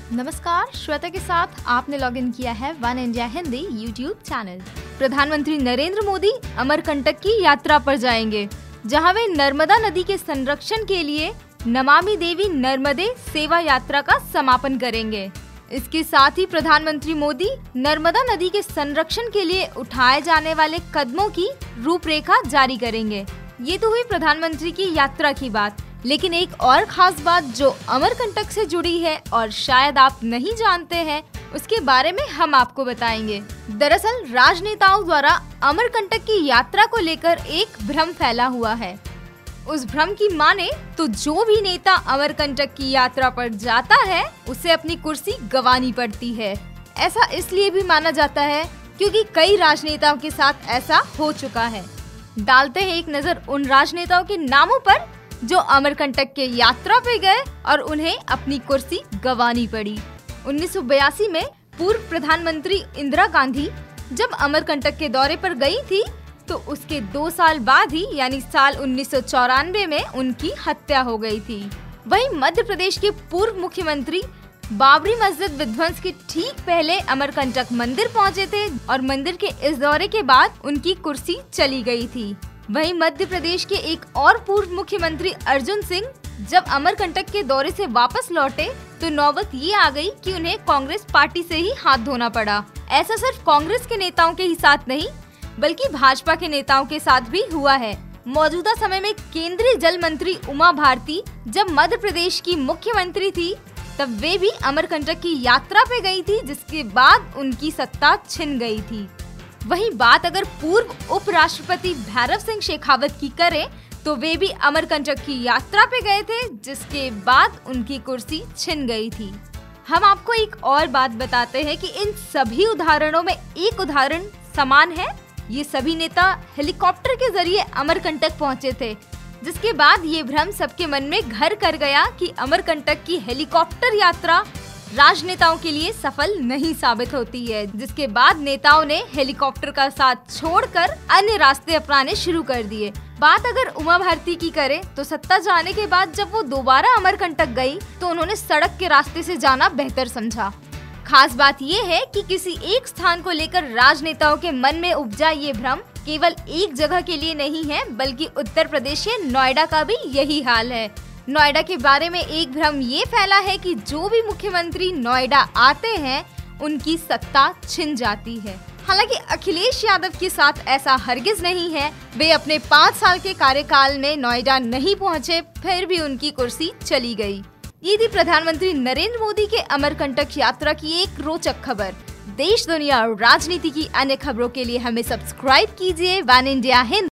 नमस्कार, श्वेता के साथ आपने लॉगिन किया है one India Hindi YouTube channel. प्रधानमंत्री नरेंद्र मोदी अमरकंटक की यात्रा पर जाएंगे, जहां वे नर्मदा नदी के संरक्षण के लिए नमामि देवी नर्मदे सेवा यात्रा का समापन करेंगे। इसके साथ ही प्रधानमंत्री मोदी नर्मदा नदी के संरक्षण के लिए उठाए जाने वाले कदमों की रूपरेखा जारी करेंगे। ये तो हुई प्रधानमंत्री की यात्रा की बात, लेकिन एक और खास बात जो अमरकंटक से जुड़ी है और शायद आप नहीं जानते हैं, उसके बारे में हम आपको बताएंगे। दरअसल राजनेताओं द्वारा अमरकंटक की यात्रा को लेकर एक भ्रम फैला हुआ है। उस भ्रम की माने तो जो भी नेता अमरकंटक की यात्रा पर जाता है, उसे अपनी कुर्सी गंवानी पड़ती है। ऐसा इसलिए भी माना जाता है क्योंकि कई राजनेताओं के साथ ऐसा हो चुका है। डालते हैं एक नजर उन राजनेताओं के नामों पर जो अमरकंटक के यात्रा पे गए और उन्हें अपनी कुर्सी गंवानी पड़ी। 1982 में पूर्व प्रधानमंत्री इंदिरा गांधी जब अमरकंटक के दौरे पर गई थी, तो उसके 2 साल बाद ही यानी साल 1994 में उनकी हत्या हो गई थी। वहीं मध्य प्रदेश के पूर्व मुख्यमंत्री बाबरी मस्जिद विध्वंस के ठीक पहले अमरकंटक मंदिर पहुंचे थे और मंदिर के इस दौरे के बाद उनकी कुर्सी चली गई थी। वहीं मध्य प्रदेश के एक और पूर्व मुख्यमंत्री अर्जुन सिंह जब अमरकंटक के दौरे से वापस लौटे, तो नौबत ये आ गई कि उन्हें कांग्रेस पार्टी से ही हाथ धोना पड़ा। ऐसा सिर्फ कांग्रेस के नेताओं के ही साथ नहीं, बल्कि भाजपा के नेताओं के साथ भी हुआ है। मौजूदा समय में केंद्रीय जल मंत्री उमा भारती जब मध्य प्रदेश की मुख्यमंत्री थी, तब वे भी अमरकंटक की यात्रा पे गई थी, जिसके बाद उनकी सत्ता छिन गई थी। वहीं बात अगर पूर्व उपराष्ट्रपति भैरव सिंह शेखावत की करें, तो वे भी अमरकंटक की यात्रा पे गए थे, जिसके बाद उनकी कुर्सी छिन गई थी। हम आपको एक और बात बताते हैं कि इन सभी उदाहरणों में एक उदाहरण समान है। ये सभी नेता हेलीकॉप्टर के जरिए अमरकंटक पहुंचे थे, जिसके बाद ये भ्रम सबके मन में घर कर गया कि अमरकंटक की हेलीकॉप्टर यात्रा राजनेताओं के लिए सफल नहीं साबित होती है, जिसके बाद नेताओं ने हेलीकॉप्टर का साथ छोड़कर अन्य रास्ते अपनाने शुरू कर दिए। बात अगर उमा भारती की करें, तो सत्ता जाने के बाद जब वो दोबारा अमरकंटक गई, तो उन्होंने सड़क के रास्ते से जाना बेहतर समझा। खास बात ये है कि किसी एक स्थान को लेकर राजनेताओं के मन में उपजा ये भ्रम केवल एक जगह के लिए नहीं है, बल्कि उत्तर प्रदेश के नोएडा का भी यही हाल है। नोएडा के बारे में एक भ्रम ये फैला है कि जो भी मुख्यमंत्री नोएडा आते हैं, उनकी सत्ता छिन जाती है। हालांकि अखिलेश यादव के साथ ऐसा हरगिज नहीं है। वे अपने 5 साल के कार्यकाल में नोएडा नहीं पहुंचे, फिर भी उनकी कुर्सी चली गई। ये थी प्रधानमंत्री नरेंद्र मोदी के अमरकंटक यात्रा की एक रोचक खबर। देश, दुनिया और राजनीति की अन्य खबरों के लिए हमें सब्सक्राइब कीजिए वन इंडिया हिंदी।